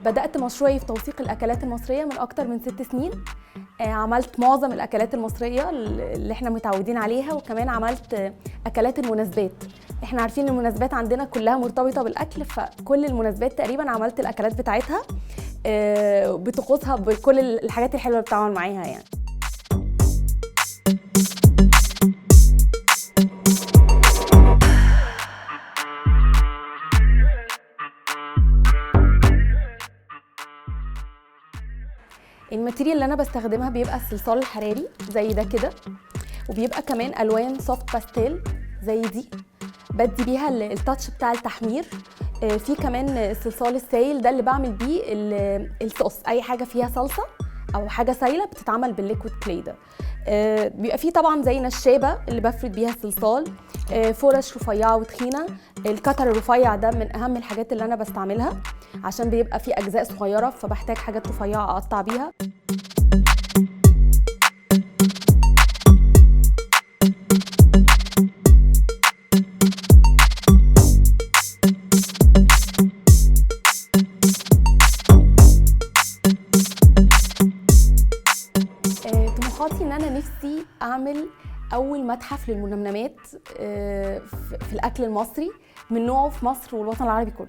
بدأت مشروعي في توثيق الأكلات المصرية من أكتر من 6 سنين. عملت معظم الأكلات المصرية اللي احنا متعودين عليها، وكمان عملت أكلات المناسبات. احنا عارفين ان المناسبات عندنا كلها مرتبطة بالأكل، فكل المناسبات تقريبا عملت الأكلات بتاعتها بطقوسها، بكل الحاجات الحلوة اللي بتعمل معاها يعني. الماتيريال اللي انا بستخدمها بيبقى الصلصال الحراري زي ده كده، وبيبقى كمان الوان سوفت باستيل زي دي بدي بيها التاتش بتاع التحمير. في كمان الصلصال السائل ده اللي بعمل بيه الصوص، اي حاجه فيها صلصه او حاجه سايله بتتعمل بالليكويد كلاي ده. بيبقى فيه طبعا زي نشابه اللي بفرد بيها الصلصال، فرش رفيعه وتخينه. الكتر الرفيع ده من اهم الحاجات اللي انا بستعملها عشان بيبقى فيه اجزاء صغيره، فبحتاج حاجات رفيعه اقطع بيها. طموحاتي ان انا نفسي اعمل اول متحف للمنمنمات في الاكل المصري من نوعه في مصر والوطن العربي كله.